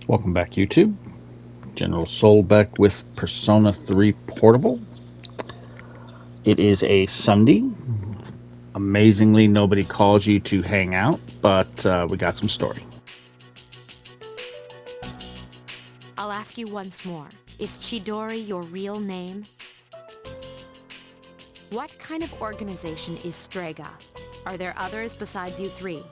Welcome back, YouTube. General Soul back with Persona 3 Portable. It is a Sunday. Amazingly, nobody calls you to hang out, but we got some story. I'll ask you once more. Is Chidori your real name? What kind of organization is Strega? Are there others besides you three?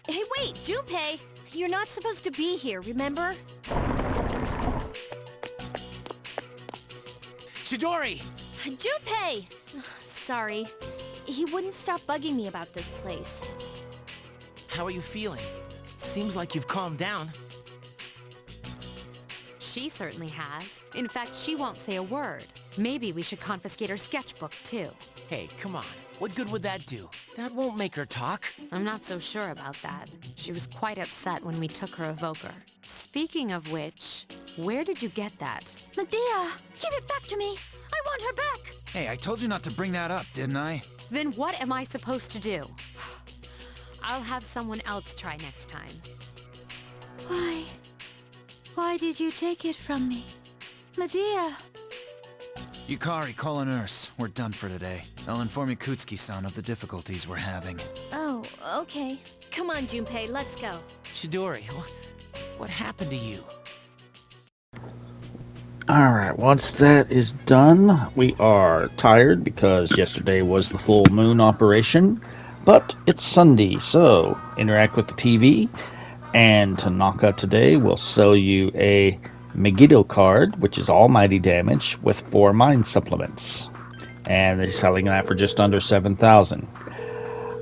Hey, wait, Junpei! You're not supposed to be here, remember? Chidori! Junpei! Sorry. He wouldn't stop bugging me about this place. How are you feeling? It seems like you've calmed down. She certainly has. In fact, she won't say a word. Maybe we should confiscate her sketchbook, too. Hey, come on. What good would that do? That won't make her talk. I'm not so sure about that. She was quite upset when we took her evoker. Speaking of which, where did you get that? Medea! Give it back to me! I want her back! Hey, I told you not to bring that up, didn't I? Then what am I supposed to do? I'll have someone else try next time. Why? Why did you take it from me? Medea! Yukari, call a nurse. We're done for today. I'll inform Yakutsuki-san of the difficulties we're having. Oh, okay. Come on, Junpei, let's go. Chidori, what happened to you? Alright, once that is done, we are tired because yesterday was the full moon operation. But it's Sunday, so interact with the TV. And Tanaka today will sell you a Megiddo card, which is almighty damage, with 4 mind supplements. And they're selling that for just under 7,000.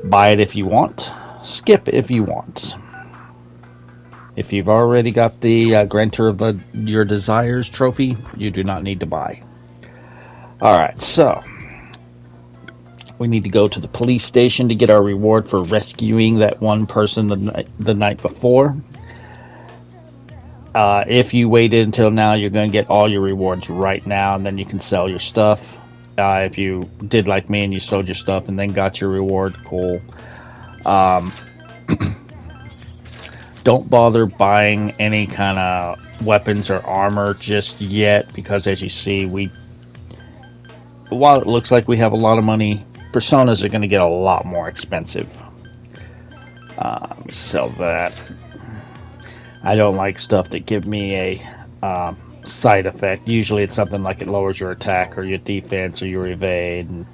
Buy it if you want, skip if you want. If you've already got the Grantor of your Desires trophy, you do not need to buy. Alright, so we need to go to the police station to get our reward for rescuing that one person the night before. If you waited until now, you're going to get all your rewards right now, and then you can sell your stuff. If you did like me and you sold your stuff and then got your reward, cool. Don't bother buying any kind of weapons or armor just yet, because as you see, while it looks like we have a lot of money, Personas are going to get a lot more expensive. Sell that. I don't like stuff that give me a side effect. Usually it's something like it lowers your attack or your defense or your evade, and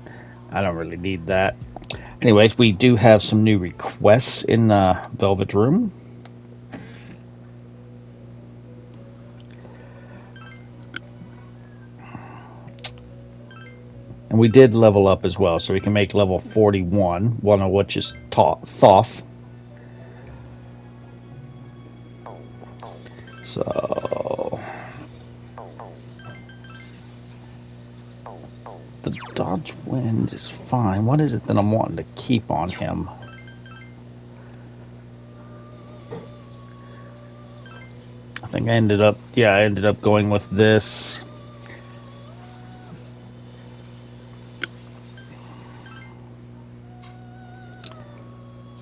I don't really need that. Anyways, we do have some new requests in Velvet Room. And we did level up as well, so we can make level 41, one of which is Thoth. So the dodge wind is fine. What is it that I'm wanting to keep on him? I think I ended up going with this.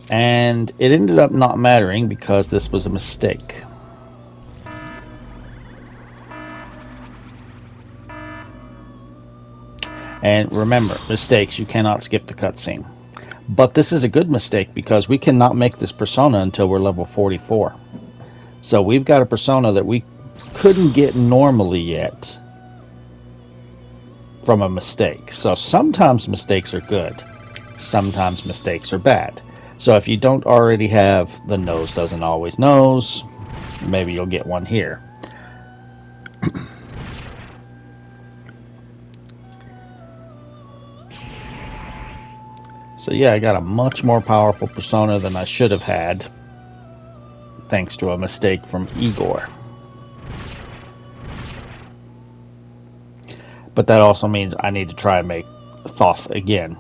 And it ended up not mattering because this was a mistake. And remember, mistakes, you cannot skip the cutscene. But this is a good mistake because we cannot make this persona until we're level 44. So we've got a persona that we couldn't get normally yet from a mistake. So sometimes mistakes are good. Sometimes mistakes are bad. So if you don't already have the nose doesn't always knows, maybe you'll get one here. So yeah, I got a much more powerful persona than I should have had, thanks to a mistake from Igor. But that also means I need to try and make Thoth again.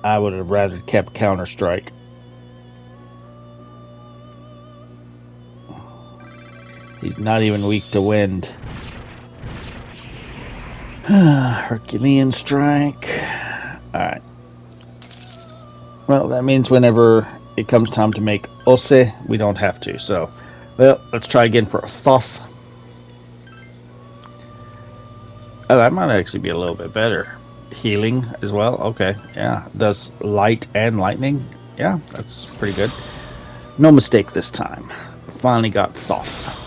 I would have rather kept Counter-Strike. He's not even weak to wind. Herculean strike. Alright. Well, that means whenever it comes time to make Ose, we don't have to. So, well, let's try again for a Thoth. Oh, that might actually be a little bit better. Healing as well. Okay, yeah. Does light and lightning. Yeah, that's pretty good. No mistake this time. Finally got Thoth.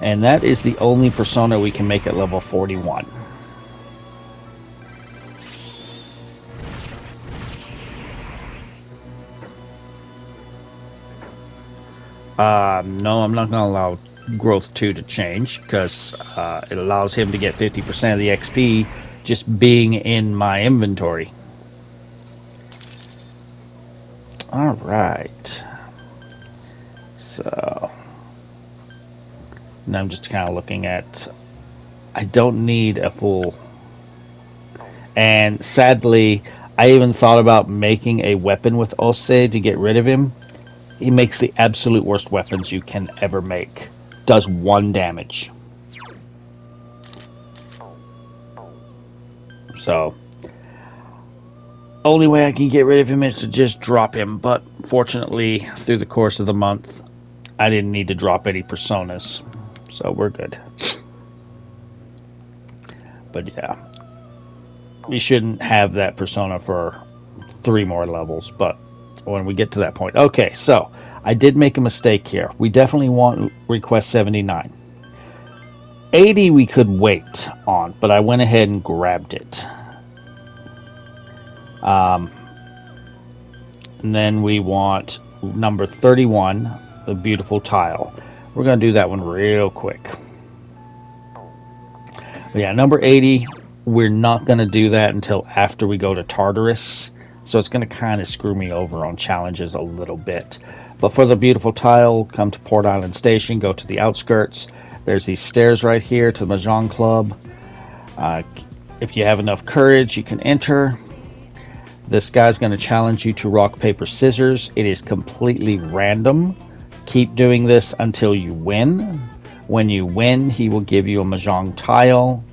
And that is the only persona we can make at level 41. No, I'm not going to allow Growth 2 to change because it allows him to get 50% of the XP just being in my inventory. Alright. So, now I'm just kind of looking at... I don't need a full... And sadly, I even thought about making a weapon with Ose to get rid of him. He makes the absolute worst weapons you can ever make. Does 1 damage. So, only way I can get rid of him is to just drop him. But fortunately, through the course of the month, I didn't need to drop any personas. So we're good. But yeah. We shouldn't have that persona for 3 more levels. But when we get to that point. Okay, so I did make a mistake here. We definitely want request 79. 80 we could wait on, but I went ahead and grabbed it. And then we want number 31, the beautiful tile. We're going to do that one real quick. But yeah, number 80, we're not going to do that until after we go to Tartarus. So it's going to kind of screw me over on challenges a little bit. But for the beautiful tile, come to Port Island Station, go to the outskirts. There's these stairs right here to the Mahjong Club. If you have enough courage, you can enter. This guy's going to challenge you to rock, paper, scissors. It is completely random. Keep doing this until you win. When you win, he will give you a Mahjong tile.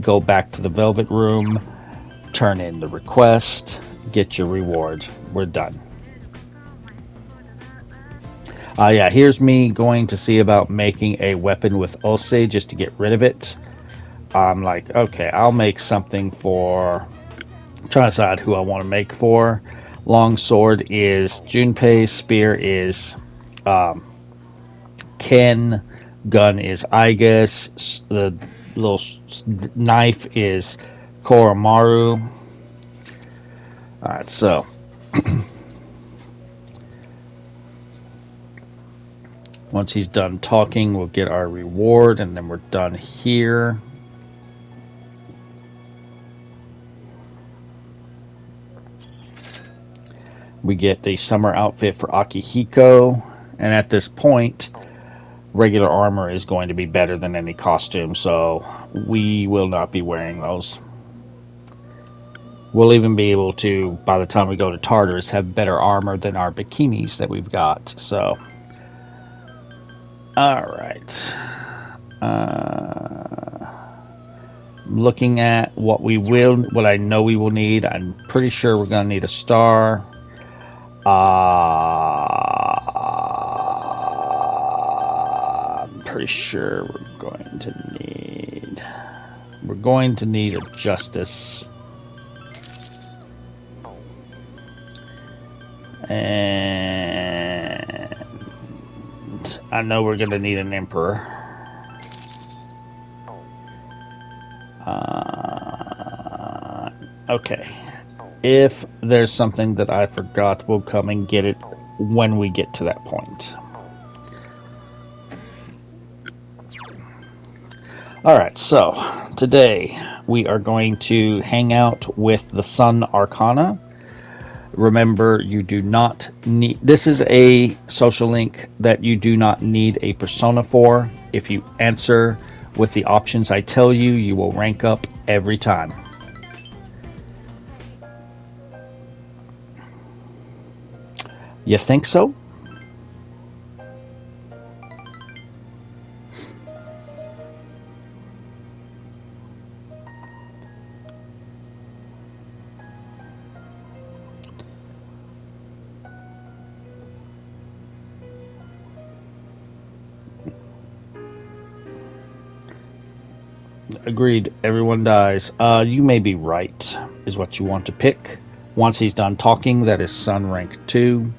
Go back to the Velvet Room. Turn in the request. Get your reward. We're done. Yeah, here's me going to see about making a weapon with Ose just to get rid of it. I'm like, okay, I'll make something for... I'm trying to decide who I want to make for. Long sword is Junpei. Spear is Ken. Gun is Igus. The little knife is Koromaru. Alright, so... Once he's done talking, we'll get our reward, and then we're done here. We get the summer outfit for Akihiko, and at this point, regular armor is going to be better than any costume, so we will not be wearing those. We'll even be able to, by the time we go to Tartarus, have better armor than our bikinis that we've got, so... Alright. Looking at what I know we will need. I'm pretty sure we're going to need a star. I'm pretty sure we're going to need a justice. And I know we're going to need an emperor. Okay. If there's something that I forgot, we'll come and get it when we get to that point. Alright, so today we are going to hang out with the Sun Arcana. Remember, you do not need... This is a social link that you do not need a persona for. If you answer with the options I tell you, you will rank up every time. You think so? Agreed. Everyone dies. You may be right, is what you want to pick. Once he's done talking, that is Sun rank 2.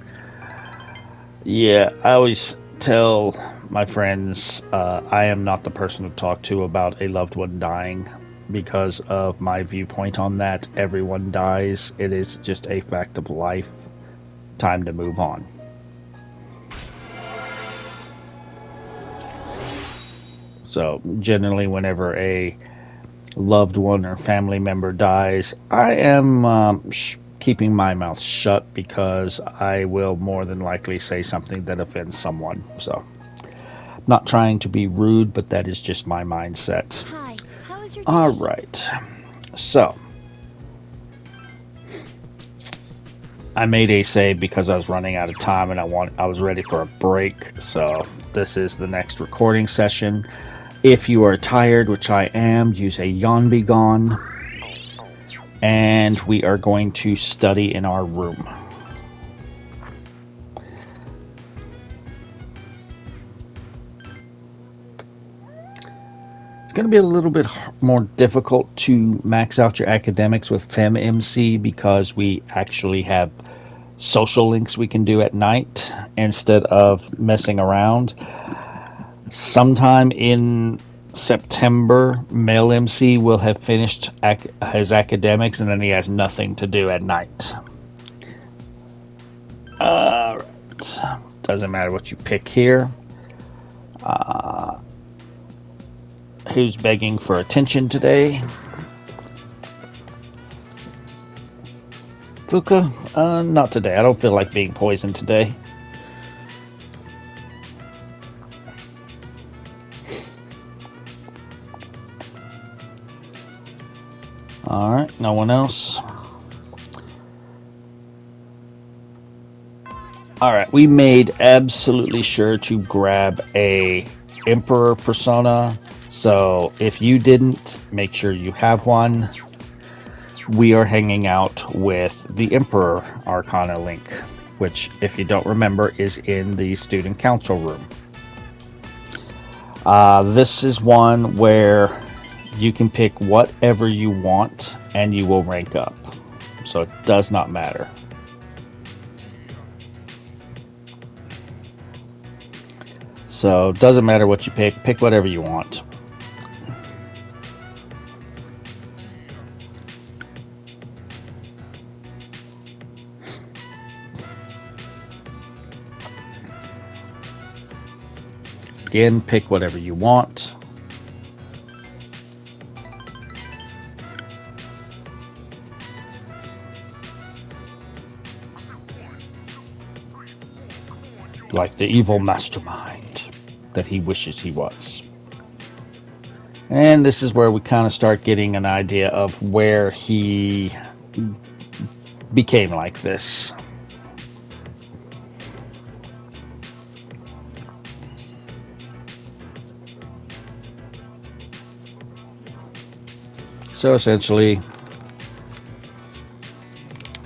Yeah, I always tell my friends I am not the person to talk to about a loved one dying because of my viewpoint on that. Everyone dies. It is just a fact of life. Time to move on. So, generally, whenever a loved one or family member dies, I am keeping my mouth shut because I will more than likely say something that offends someone. So, not trying to be rude, but that is just my mindset. Hi, how was your day? All right. So, I made a save because I was running out of time and I was ready for a break. So, this is the next recording session. If you are tired, which I am, use a yawn be gone. And we are going to study in our room. It's going to be a little bit more difficult to max out your academics with FemMC because we actually have social links we can do at night instead of messing around. Sometime in September, Male MC will have finished his academics and then he has nothing to do at night. Alright. Doesn't matter what you pick here. Who's begging for attention today? Fuka? Not today. I don't feel like being poisoned today. Alright, no one else. Alright, we made absolutely sure to grab a Emperor persona. So if you didn't, make sure you have one. We are hanging out with the Emperor Arcana link, which, if you don't remember, is in the student council room. This is one where you can pick whatever you want and you will rank up. So it does not matter. So it doesn't matter what you pick whatever you want. Again, pick whatever you want. Like the evil mastermind that he wishes he was. And this is where we kind of start getting an idea of where he became like this. So essentially,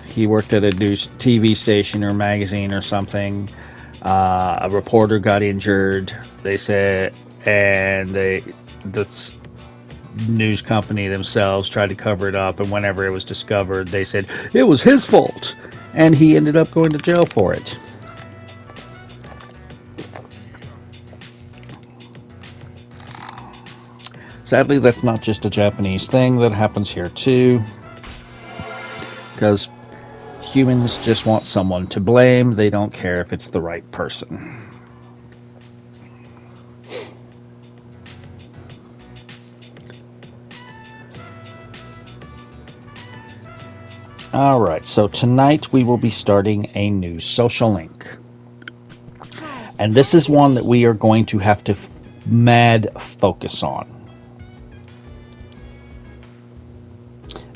he worked at a news TV station or magazine or something. A reporter got injured. They said, and the news company themselves tried to cover it up. And whenever it was discovered, they said it was his fault, and he ended up going to jail for it. Sadly, that's not just a Japanese thing. That happens here too. Because humans just want someone to blame. They don't care if it's the right person. Alright, so tonight we will be starting a new social link. And this is one that we are going to have to mad focus on.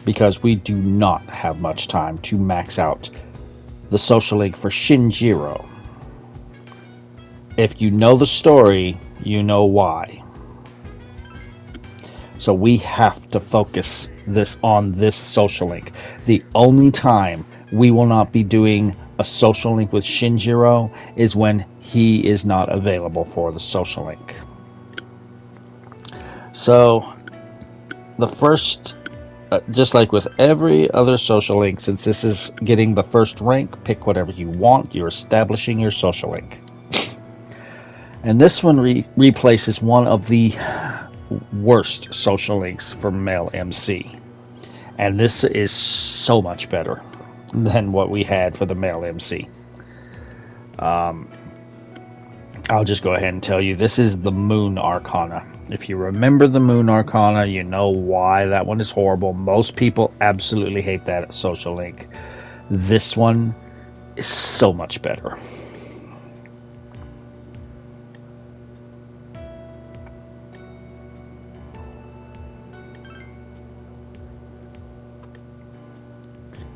Because we do not have much time to max out the social link for Shinjiro. If you know the story, you know why. So we have to focus this on this social link. The only time we will not be doing a social link with Shinjiro is when he is not available for the social link. So the first, just like with every other social link, since this is getting the first rank, pick whatever you want. You're establishing your social link. And this one replaces one of the worst social links for male MC. And this is so much better than what we had for the male MC. I'll just go ahead and tell you, this is the Moon Arcana. If you remember the Moon Arcana, you know why that one is horrible. Most people absolutely hate that social link. This one is so much better.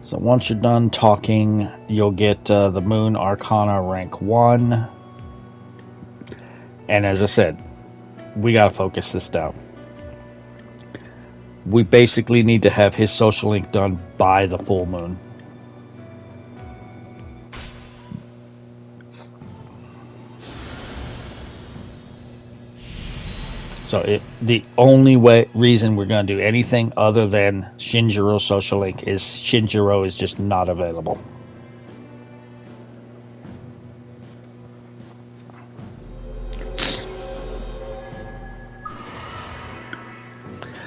So once you're done talking, you'll get the Moon Arcana rank 1. And as I said, we gotta focus this down. We basically need to have his social link done by the full moon. So the only reason we're going to do anything other than Shinjiro social link is Shinjiro is just not available.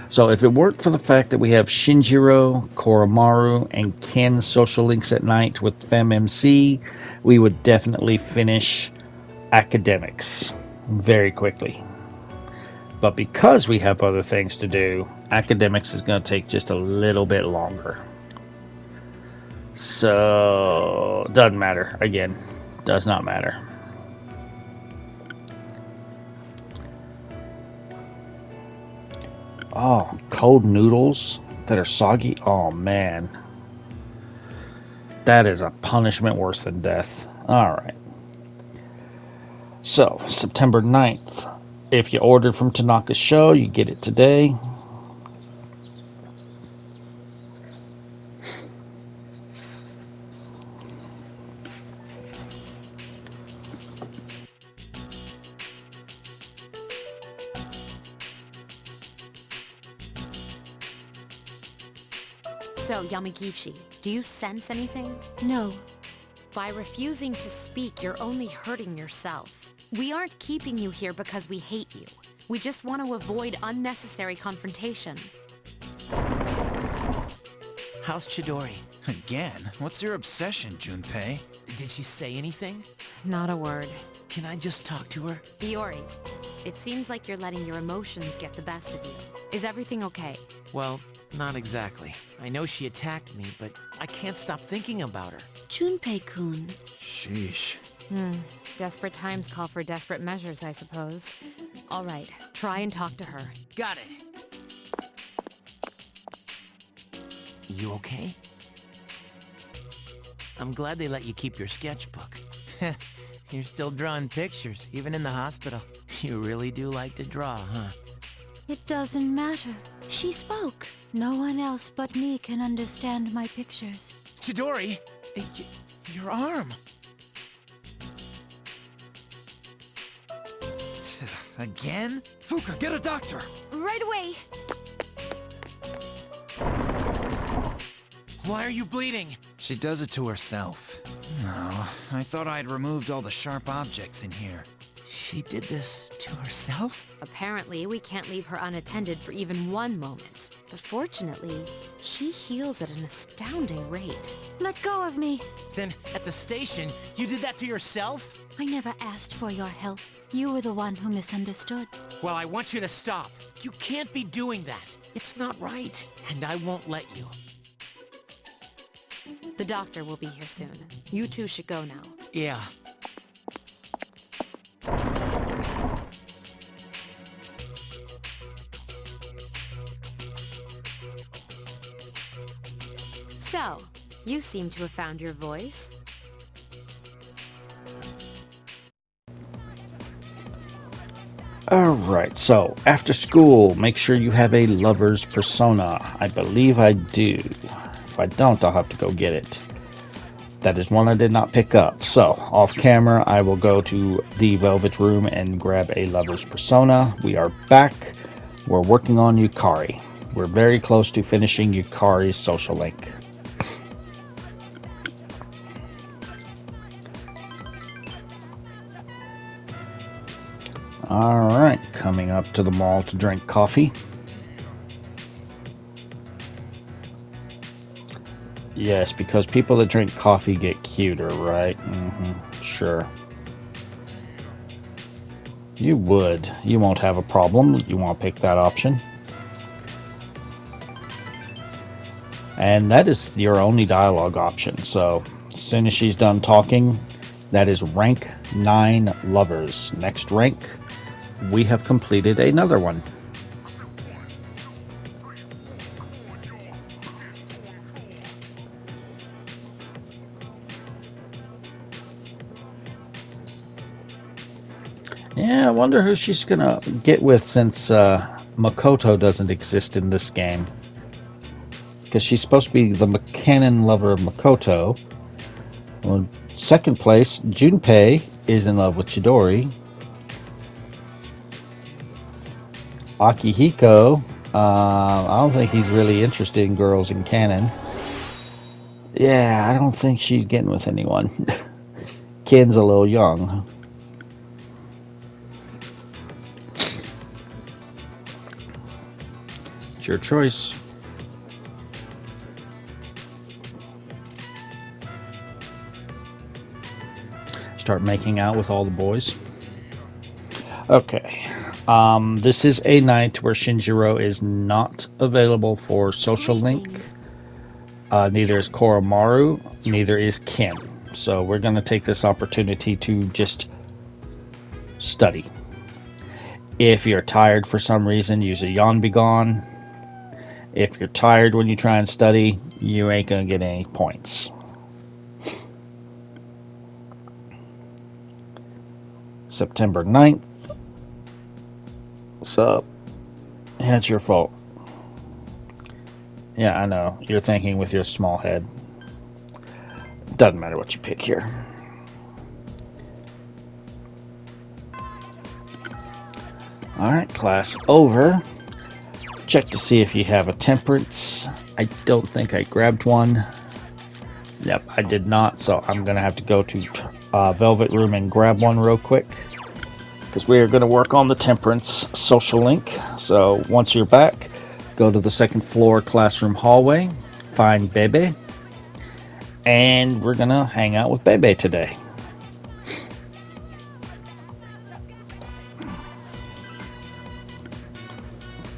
So if it weren't for the fact that we have Shinjiro, Koromaru, and Ken social links at night with FemMC, we would definitely finish academics very quickly. But because we have other things to do, academics is going to take just a little bit longer. So, doesn't matter. Again, does not matter. Oh, cold noodles that are soggy? Oh, man. That is a punishment worse than death. Alright. So, September 9th. If you ordered from Tanaka's show, you get it today. So, Yamagishi, do you sense anything? No. By refusing to speak, you're only hurting yourself. We aren't keeping you here because we hate you. We just want to avoid unnecessary confrontation. How's Chidori? Again? What's your obsession, Junpei? Did she say anything? Not a word. Can I just talk to her? Iori, it seems like you're letting your emotions get the best of you. Is everything okay? Well, not exactly. I know she attacked me, but I can't stop thinking about her. Junpei-kun. Sheesh. Desperate times call for desperate measures, I suppose. All right, try and talk to her. Got it. You okay? I'm glad they let you keep your sketchbook. You're still drawing pictures, even in the hospital. You really do like to draw, huh? It doesn't matter. She spoke. No one else but me can understand my pictures. Chidori! Your arm! Again? Fuka, get a doctor! Right away! Why are you bleeding? She does it to herself. No, I thought I'd removed all the sharp objects in here. She did this to herself? Apparently, we can't leave her unattended for even one moment. But fortunately, she heals at an astounding rate. Let go of me. Then, at the station, you did that to yourself? I never asked for your help. You were the one who misunderstood. Well, I want you to stop. You can't be doing that. It's not right. And I won't let you. The doctor will be here soon. You two should go now. Yeah. So, you seem to have found your voice. Alright, so after school, make sure you have a lover's persona. I believe I do. If I don't, I'll have to go get it. That is one I did not pick up. So, off camera, I will go to the Velvet Room and grab a lover's persona. We are back. We're working on Yukari. We're very close to finishing Yukari's social link. Alright, coming up to the mall to drink coffee. Yes, because people that drink coffee get cuter, right? Sure. You would. You won't have a problem. You want to pick that option. And that is your only dialogue option. So, as soon as she's done talking, that is rank 9 lovers. Next rank, we have completed another one. Yeah, I wonder who she's gonna get with since Makoto doesn't exist in this game. Because she's supposed to be the canon lover of Makoto. Well, second place, Junpei is in love with Chidori. Akihiko, I don't think he's really interested in girls in canon. Yeah, I don't think she's getting with anyone. Ken's a little young. It's your choice. Start making out with all the boys. Okay. This is a night where Shinjiro is not available for social link. Neither is Koromaru, neither is Ken. So we're going to take this opportunity to just study. If you're tired for some reason, use a yawn be gone. If you're tired when you try and study, you ain't going to get any points. September 9th. So, yeah, it's your fault. Yeah, I know. You're thinking with your small head. Doesn't matter what you pick here. Alright, class over. Check to see if you have a temperance. I don't think I grabbed one. Yep, I did not, so I'm going to have to go to Velvet Room and grab one real quick. Because we are going to work on the temperance social link. So once you're back, go to the second floor classroom hallway, find Bebe, and we're going to hang out with Bebe today.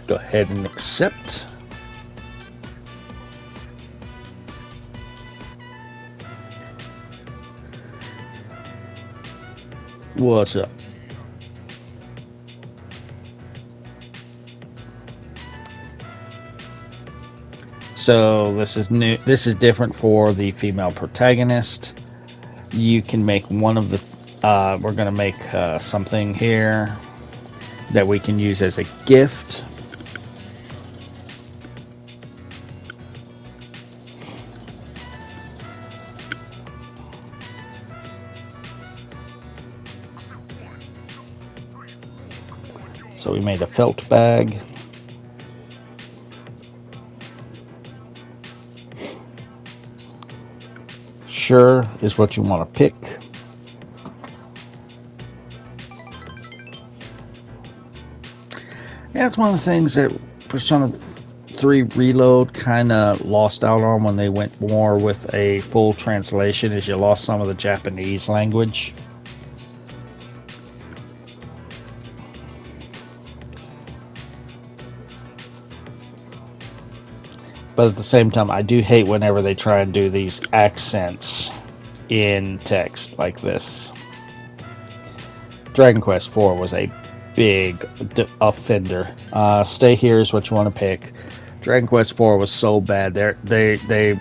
Go ahead and accept. What's up? So this is new. This is different for the female protagonist. You can make one of the. We're gonna make something here that we can use as a gift. So we made a felt bag. Sure is what you want to pick. Yeah, it's one of the things that Persona 3 Reload kind of lost out on when they went more with a full translation, is you lost some of the Japanese language. But at the same time, I do hate whenever they try and do these accents in text like this. Dragon Quest IV was a big offender. Stay Here is what you want to pick. Dragon Quest IV was so bad. They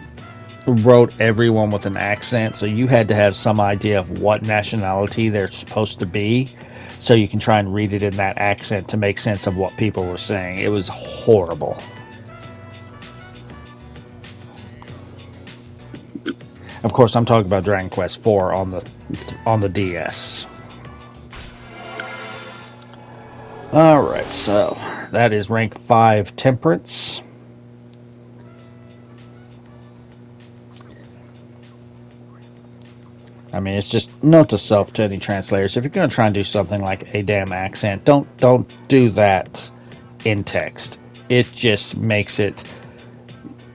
wrote everyone with an accent, so you had to have some idea of what nationality they're supposed to be, so you can try and read it in that accent to make sense of what people were saying. It was horrible. Of course, I'm talking about Dragon Quest IV on the DS. All right, so that is rank 5 Temperance. I mean, it's just note to self to any translators: if you're going to try and do something like a damn accent, don't do that in text. It just makes it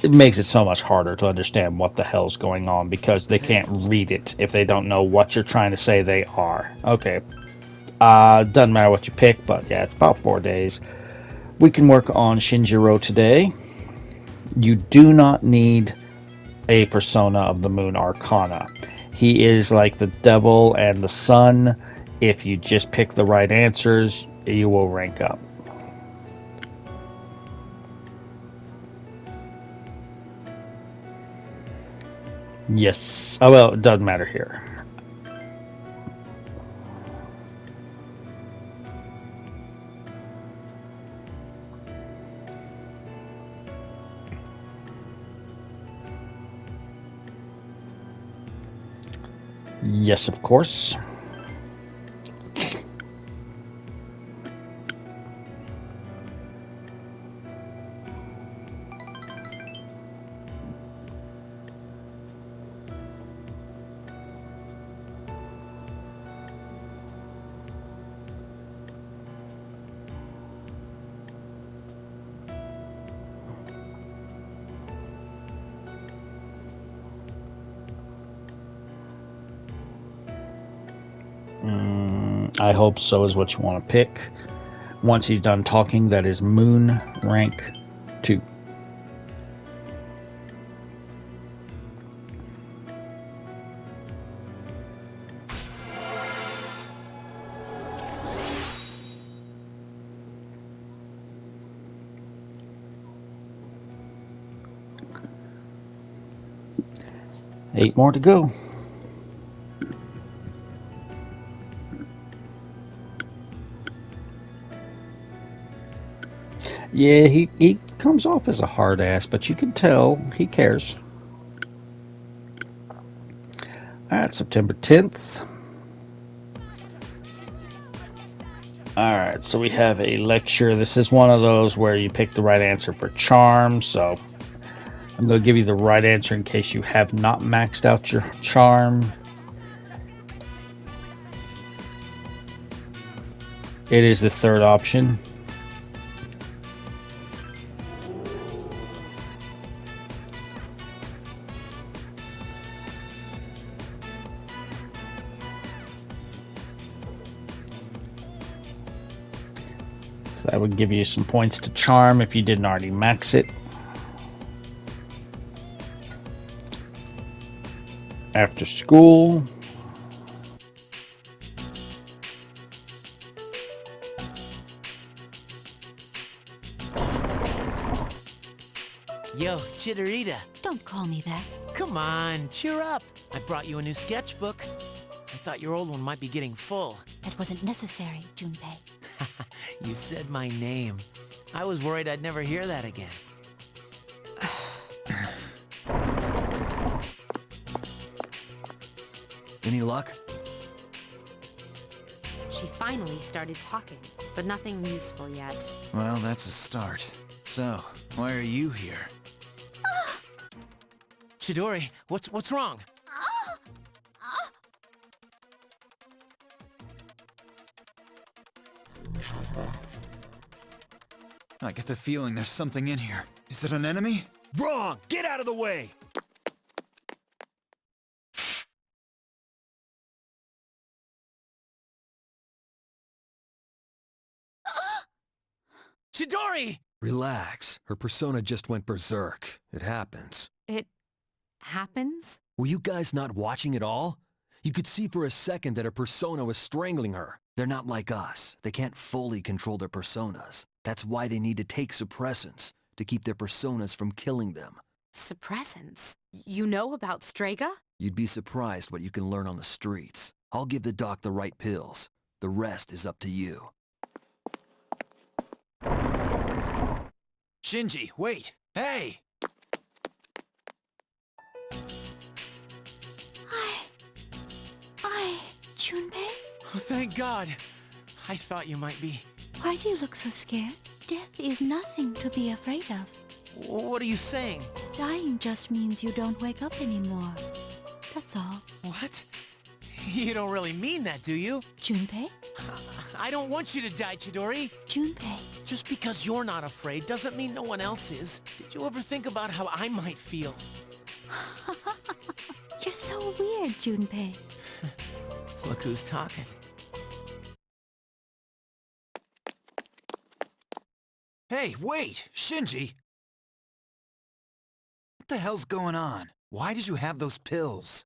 so much harder to understand what the hell's going on because they can't read it if they don't know what you're trying to say they are. Okay. Doesn't matter what you pick, but yeah, it's about 4 days. We can work on Shinjiro today. You do not need a persona of the Moon Arcana. He is like the devil and the sun. If you just pick the right answers, you will rank up. Yes. Oh, well, it doesn't matter here. Yes, of course. I hope so is what you want to pick. Once he's done talking, that is Moon rank 2. Eight more to go. Yeah, he comes off as a hard ass, but you can tell he cares. Alright, September 10th. Alright, so we have a lecture. This is one of those where you pick the right answer for charm, so I'm going to give you the right answer in case you have not maxed out your charm. It is the third option. So that would give you some points to charm if you didn't already max it. After school. Yo, Chitterita. Don't call me that. Come on, cheer up. I brought you a new sketchbook. I thought your old one might be getting full. That wasn't necessary, Junpei. You said my name. I was worried I'd never hear that again. Any luck? She finally started talking, but nothing useful yet. Well, that's a start. So, why are you here? Chidori, what's wrong? I get the feeling there's something in here. Is it an enemy? Wrong! Get out of the way! Chidori! Relax. Her persona just went berserk. It happens. It happens? Were you guys not watching at all? You could see for a second that her persona was strangling her. They're not like us. They can't fully control their personas. That's why they need to take suppressants, to keep their personas from killing them. Suppressants? You know about Strega? You'd be surprised what you can learn on the streets. I'll give the doc the right pills. The rest is up to you. Shinji, wait! Hey! Junpei? Oh, thank God. I thought you might be. Why do you look so scared? Death is nothing to be afraid of. What are you saying? Dying just means you don't wake up anymore. That's all. What? You don't really mean that, do you? Junpei? I don't want you to die, Chidori. Junpei. Just because you're not afraid doesn't mean no one else is. Did you ever think about how I might feel? You're so weird, Junpei. Look who's talking. Hey, wait! Shinji! What the hell's going on? Why did you have those pills?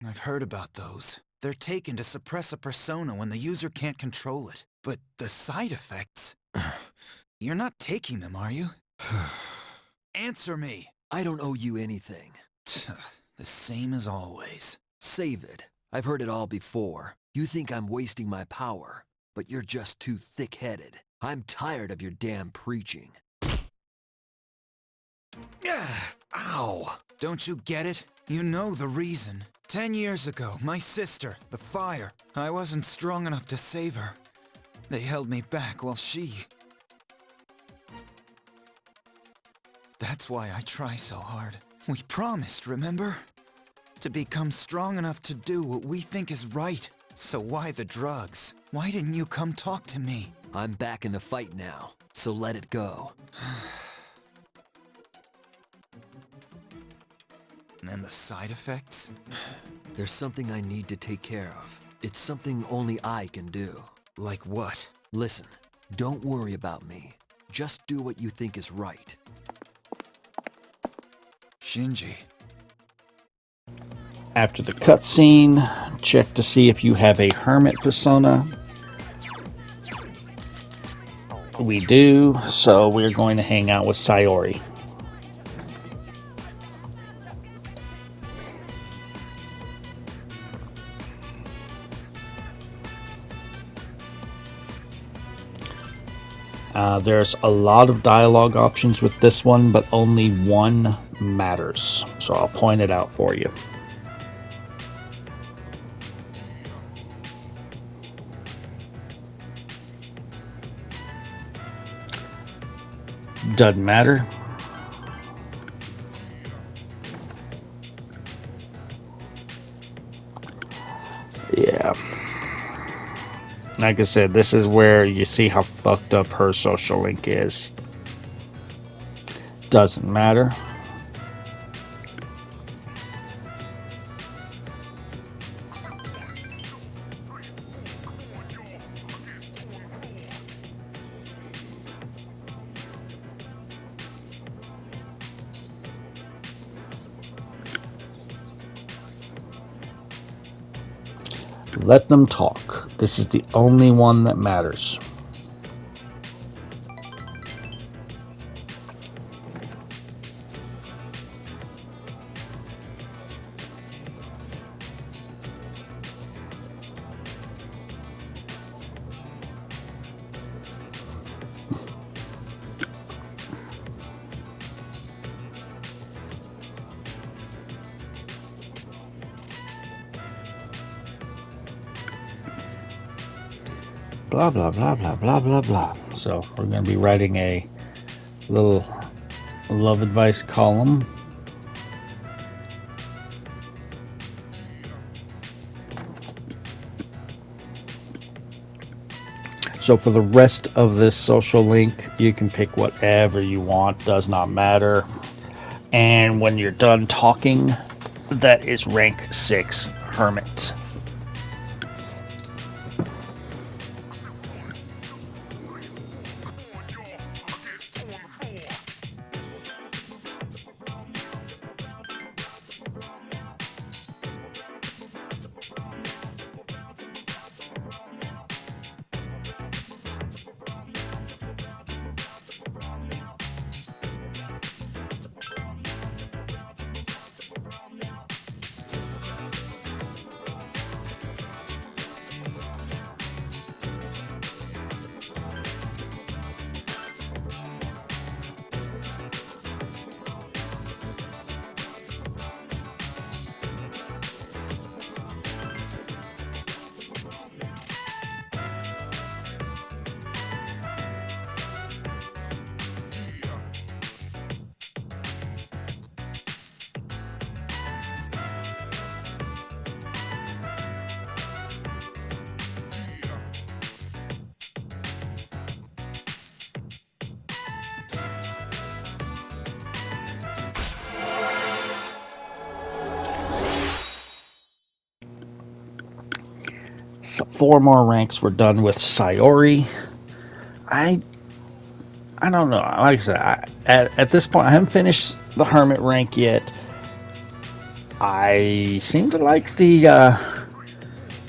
I've heard about those. They're taken to suppress a persona when the user can't control it. But the side effects... You're not taking them, are you? Answer me! I don't owe you anything. The same as always. Save it. I've heard it all before. You think I'm wasting my power, but you're just too thick-headed. I'm tired of your damn preaching. Ow! Don't you get it? You know the reason. 10 years ago, my sister, the fire. I wasn't strong enough to save her. They held me back while she... That's why I try so hard. We promised, remember? To become strong enough to do what we think is right. So why the drugs? Why didn't you come talk to me? I'm back in the fight now, so let it go. And the side effects? There's something I need to take care of. It's something only I can do. Like what? Listen, don't worry about me. Just do what you think is right. Shinji. After the cutscene, check to see if you have a hermit persona. We do, so we're going to hang out with Sayori. There's a lot of dialogue options with this one, but only one matters. So I'll point it out for you. Doesn't matter. Yeah. Like I said, this is where you see how fucked up her social link is. Doesn't matter. Let them talk. This is the only one that matters. Blah, blah, blah, blah, blah, blah, blah. So we're going to be writing a little love advice column. So for the rest of this social link, you can pick whatever you want. Does not matter. And when you're done talking, that is rank 6 Hermit. So 4 more ranks were done with Sayori. I I don't know. Like I said, at this point, I haven't finished the Hermit rank yet. I seem to like the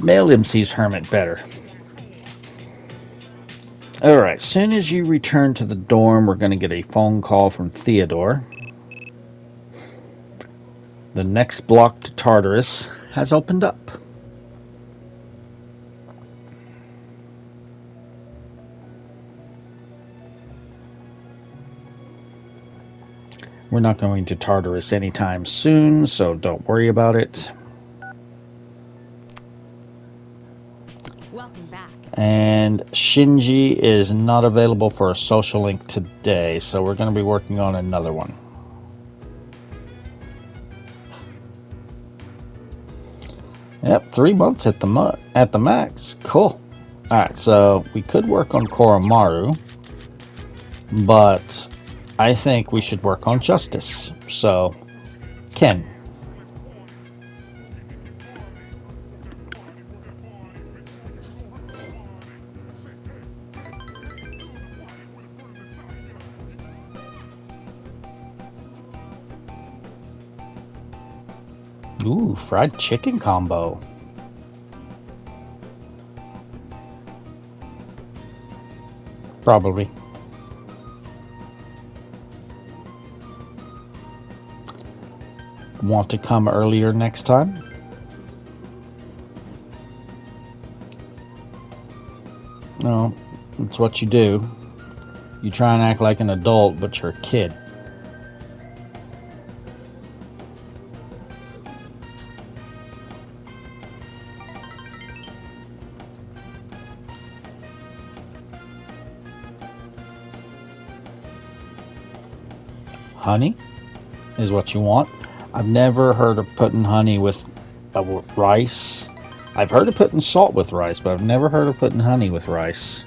male MC's Hermit better. Alright, soon as you return to the dorm, we're going to get a phone call from Theodore. The next block to Tartarus has opened up. We're not going to Tartarus anytime soon, so don't worry about it. Welcome back. And Shinji is not available for a social link today, so we're going to be working on another one. Yep, 3 months at the max. Cool. Alright, so we could work on Koromaru, but I think we should work on Justice. So, Ken. Ooh, fried chicken combo. Probably. Want to come earlier next time? No, it's what you do. You try and act like an adult, but you're a kid. Honey is what you want. I've never heard of putting honey with rice. I've heard of putting salt with rice, but I've never heard of putting honey with rice.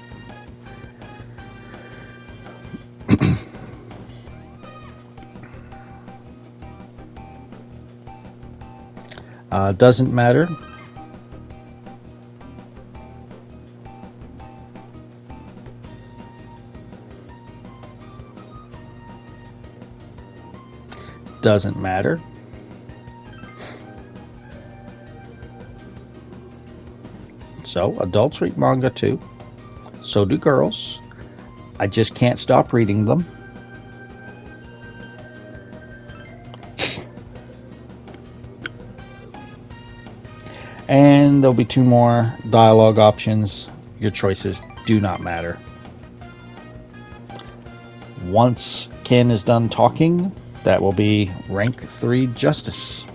Doesn't matter. Doesn't matter. So, adults read manga too. So do girls. I just can't stop reading them. And there'll be 2 more dialogue options. Your choices do not matter. Once Ken is done talking, that will be rank 3 Justice.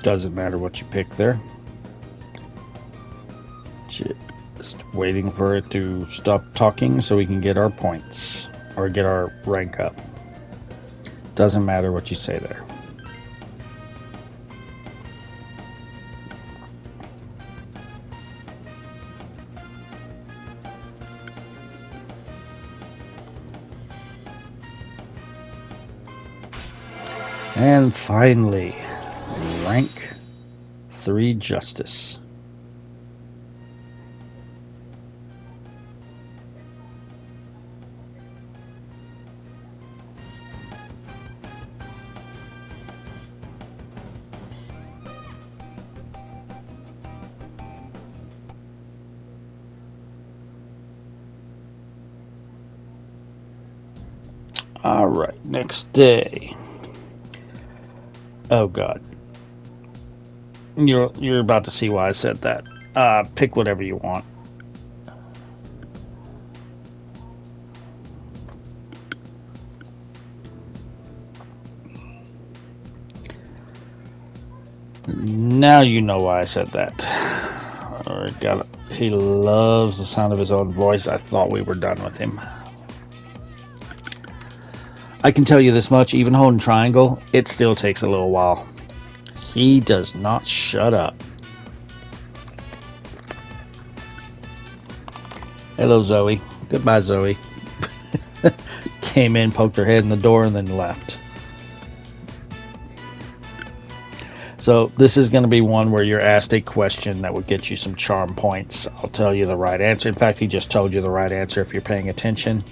Doesn't matter what you pick there. Just waiting for it to stop talking so we can get our points or get our rank up. Doesn't matter what you say there. And finally, rank 3 Justice. All right, next day. Oh God, you're about to see why I said that. Pick whatever you want. Now you know why I said that. He loves the sound of his own voice. I thought we were done with him. I can tell you this much, even holding triangle, it still takes a little while. He does not shut up. Hello, Zoe. Goodbye, Zoe. Came in, poked her head in the door, and then left. So this is going to be one where you're asked a question that would get you some charm points. I'll tell you the right answer. In fact, he just told you the right answer if you're paying attention.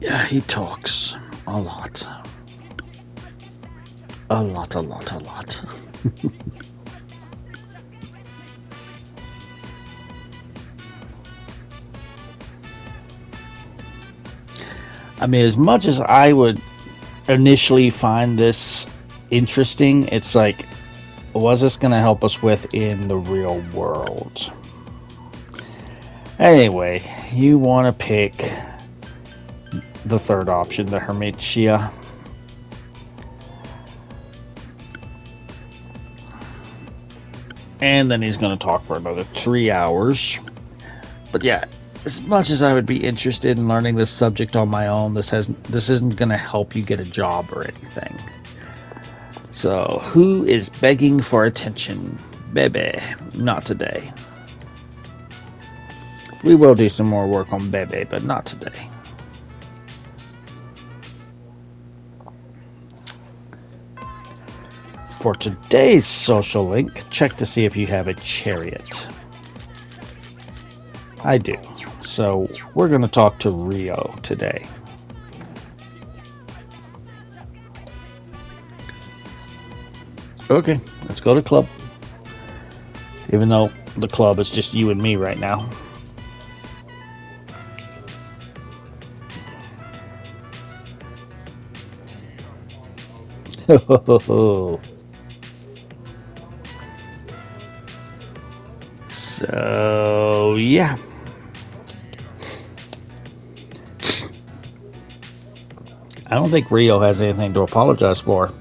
Yeah, he talks a lot. A lot. I mean, as much as I would initially find this interesting, it's like, what's this going to help us with in the real world? Anyway, you want to pick the third option, the Hermetia. And then he's going to talk for another 3 hours. But yeah, as much as I would be interested in learning this subject on my own, this isn't going to help you get a job or anything. So, who is begging for attention? Bebe. Not today. We will do some more work on Bebe, but not today. For today's social link, check to see if you have a chariot. I do. So we're going to talk to Rio today. Okay, let's go to club. Even though the club is just you and me right now. So, yeah. I don't think Rio has anything to apologize for.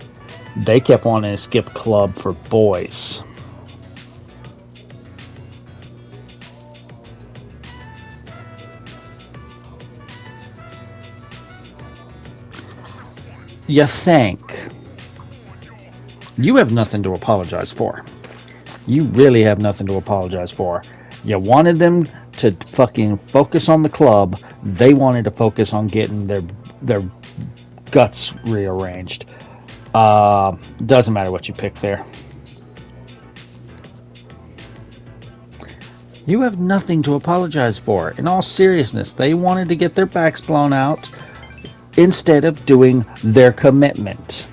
They kept wanting to skip club for boys. You think. You have nothing to apologize for. You really have nothing to apologize for. You wanted them to fucking focus on the club. They wanted to focus on getting their guts rearranged. Doesn't matter what you pick there. You have nothing to apologize for. In all seriousness, they wanted to get their backs blown out instead of doing their commitment.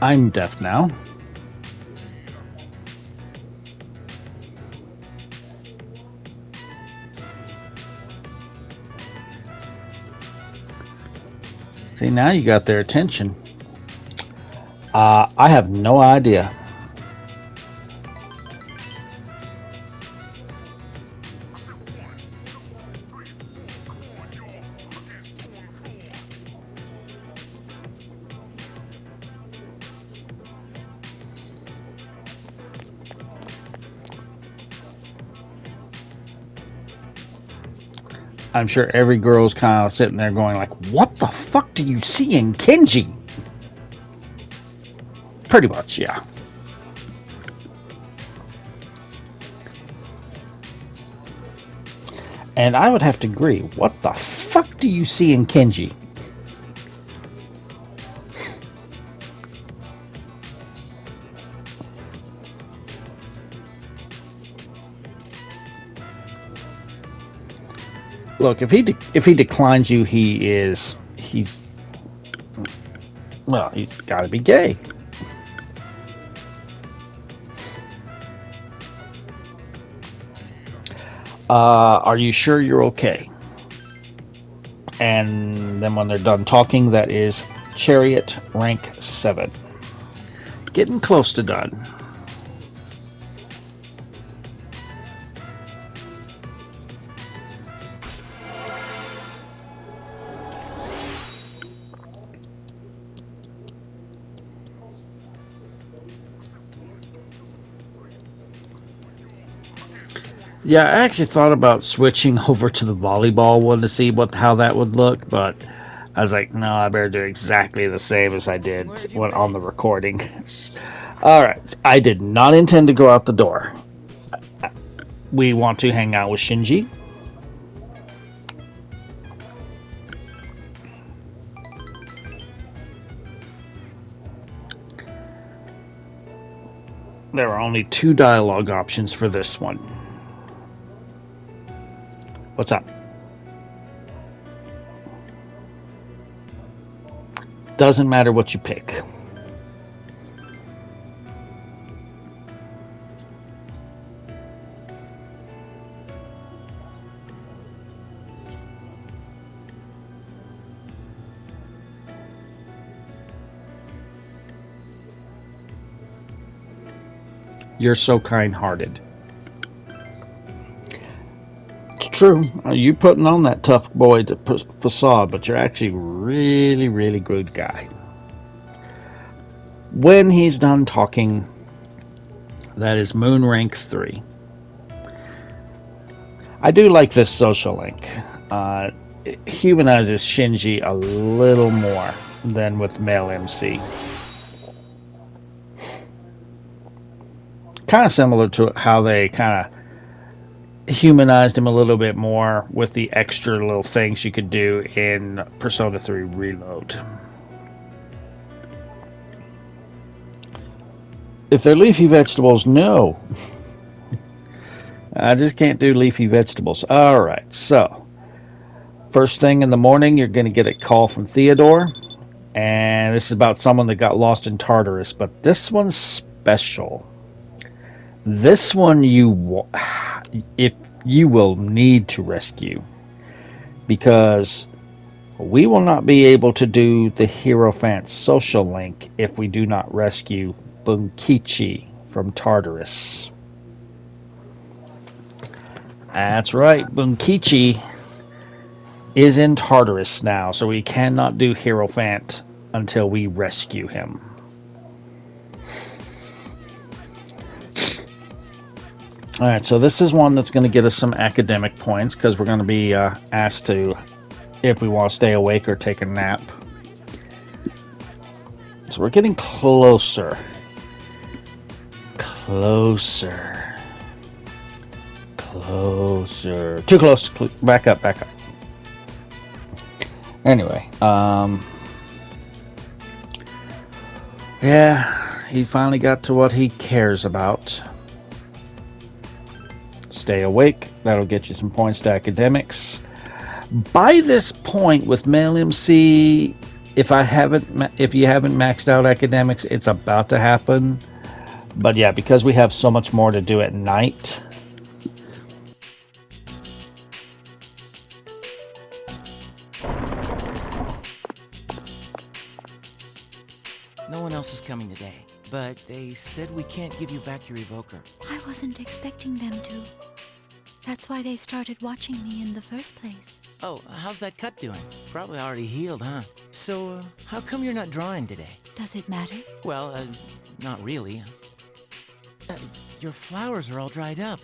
I'm deaf now. See, now you got their attention. I have no idea. I'm sure every girl's kind of sitting there going like, what the fuck do you see in Kenji? Pretty much, yeah. And I would have to agree. What the fuck do you see in Kenji? Look, if he declines you, he's well, he's got to be gay. Are you sure you're okay? And then when they're done talking, that is Chariot rank 7. Getting close to done. Yeah, I actually thought about switching over to the volleyball one to see how that would look, but I was like, no, I better do exactly the same as I did when on the recording. All right, I did not intend to go out the door. We want to hang out with Shinji. There are only 2 dialogue options for this one. What's up? Doesn't matter what you pick. You're so kind-hearted. It's true. You putting on that tough boy facade, but you're actually really, really good guy. When he's done talking, that is Moon rank 3. I do like this social link. It humanizes Shinji a little more than with male MC. Kind of similar to how they kind of humanized him a little bit more with the extra little things you could do in Persona 3 Reload. If they're leafy vegetables, no. I just can't do leafy vegetables. Alright, so first thing in the morning, you're going to get a call from Theodore. And this is about someone that got lost in Tartarus. But this one's special. This one if you will need to rescue. Because we will not be able to do the Hierophant social link if we do not rescue Bunkichi from Tartarus. That's right, Bunkichi is in Tartarus now, so we cannot do Hierophant until we rescue him. Alright, so this is one that's going to get us some academic points, because we're going to be asked to, if we want to stay awake or take a nap. So we're getting closer. Closer. Closer. Too close. Back up, back up. Anyway, yeah, he finally got to what he cares about. Stay awake. That'll get you some points to academics. By this point with male MC, if you haven't maxed out academics, it's about to happen. But yeah, because we have so much more to do at night. No one else is coming today, but they said we can't give you back your evoker. I wasn't expecting them to. That's why they started watching me in the first place. Oh, how's that cut doing? Probably already healed, huh? So, how come you're not drawing today? Does it matter? Well, not really. Your flowers are all dried up.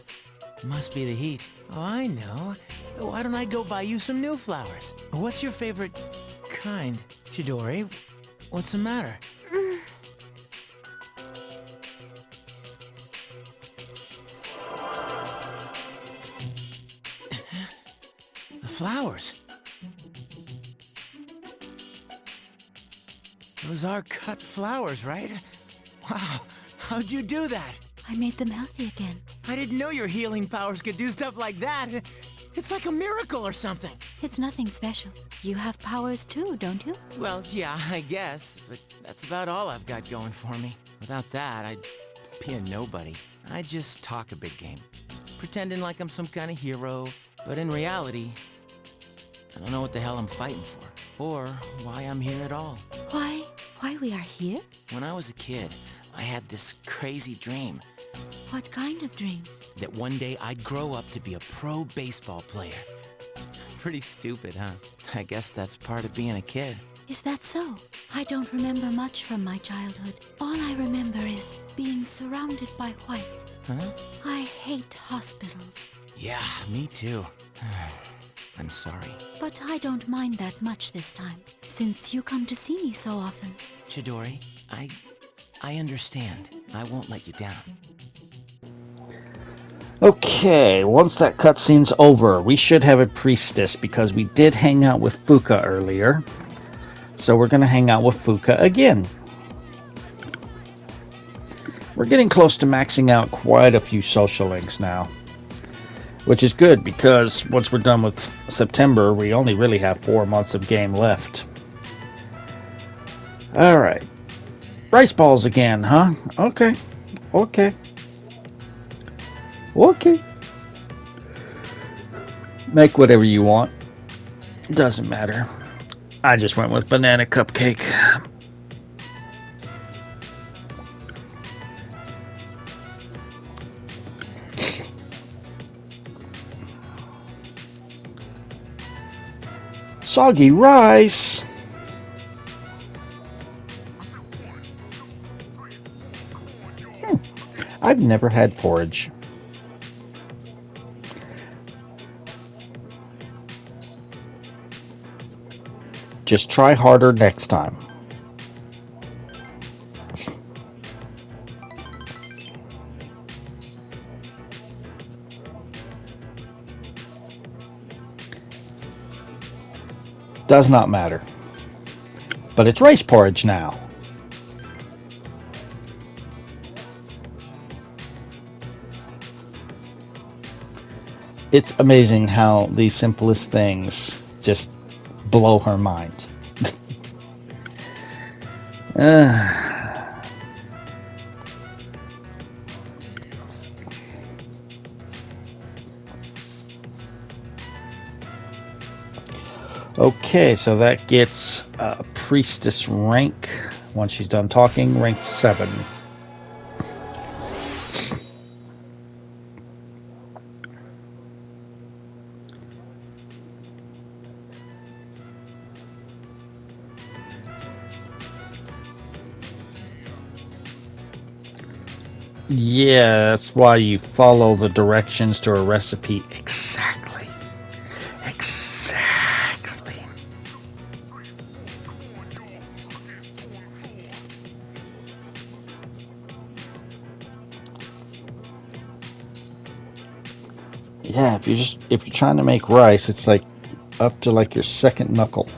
Must be the heat. Oh, I know. Why don't I go buy you some new flowers? What's your favorite kind? Chidori, what's the matter? The flowers. Those are cut flowers, right? Wow, how'd you do that? I made them healthy again. I didn't know your healing powers could do stuff like that. It's like a miracle or something. It's nothing special. You have powers too, don't you? Well, yeah, I guess, but that's about all I've got going for me. Without that, I'd be a nobody. I just talk a big game, pretending like I'm some kind of hero, but in reality, I don't know what the hell I'm fighting for, or why I'm here at all. Why we are here? When I was a kid, I had this crazy dream What kind of dream? that one day I'd grow up to be a pro baseball player. Pretty stupid, huh? I guess that's part of being a kid. Is that so? I don't remember much from my childhood. All I remember is being surrounded by white. Huh? I hate hospitals. Yeah, me too. I'm sorry. But I don't mind that much this time, since you come to see me so often. Chidori, I understand. I won't let you down. Okay, once that cutscene's over, we should have a priestess because we did hang out with Fuka earlier. So we're going to hang out with Fuka again. We're getting close to maxing out quite a few social links now. Which is good because once we're done with September, we only really have 4 months of game left. Alright. Rice balls again, huh? Okay. Okay. Okay. Make whatever you want. Doesn't matter. I just went with banana cupcake. Soggy rice. I've never had porridge. Just try harder next time. Does not matter. But it's rice porridge now. It's amazing how the simplest things just blow her mind. Okay, so that gets priestess rank. Once she's done talking, rank 7. Yeah, that's why you follow the directions to a recipe exactly. Exactly. Yeah, if you're trying to make rice, it's like up to like your second knuckle.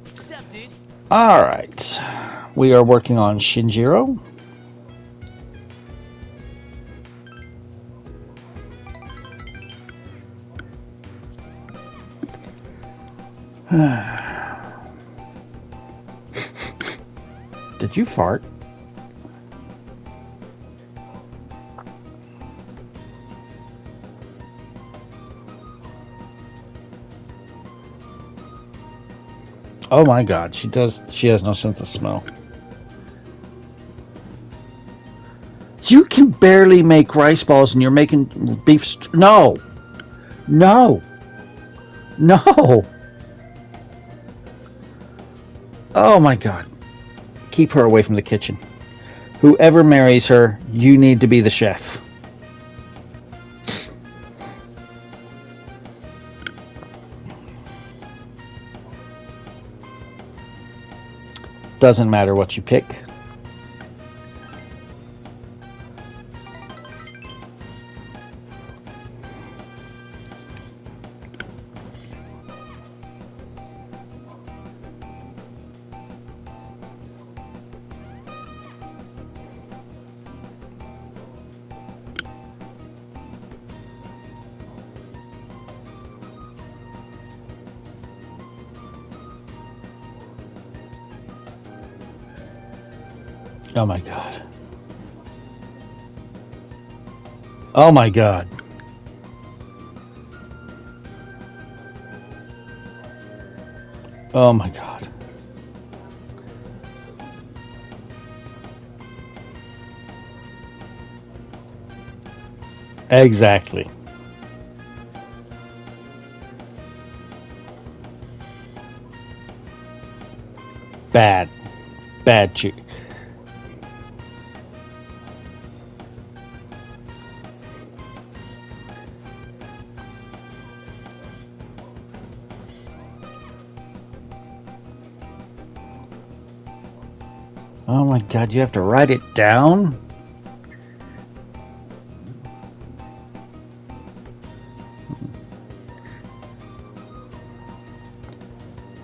Accepted. All right, we are working on Shinjiro. Did you fart? Oh my god, she has no sense of smell. You can barely make rice balls and you're making beef no! No! No! Oh my god. Keep her away from the kitchen. Whoever marries her, you need to be the chef. Doesn't matter what you pick. Oh my god. Oh my god. Oh my god. Exactly. Bad. Bad cheat. Oh my god, you have to write it down?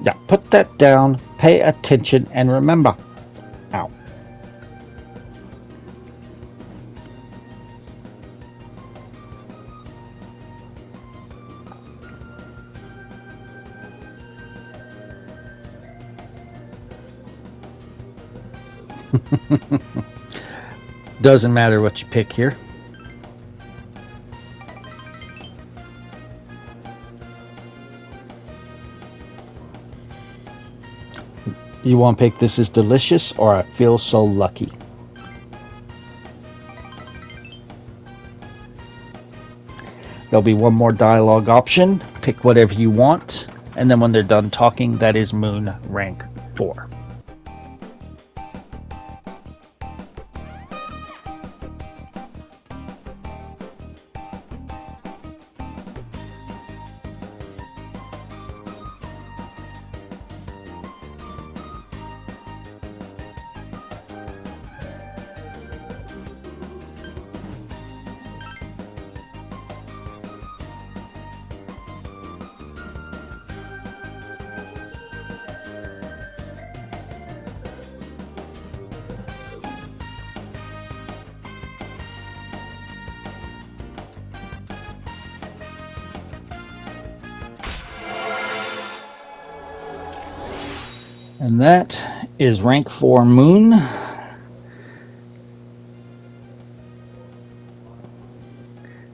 Yeah, put that down, pay attention, and remember. Ow. Doesn't matter what you pick here. You want to pick This Is Delicious or I Feel So Lucky? There'll be one more dialogue option. Pick whatever you want. And then when they're done talking, that is Moon rank 4. And that is rank 4 Moon.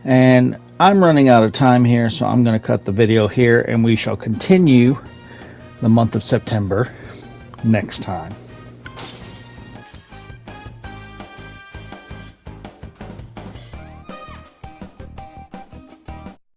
And I'm running out of time here, so I'm going to cut the video here, and we shall continue the month of September next time.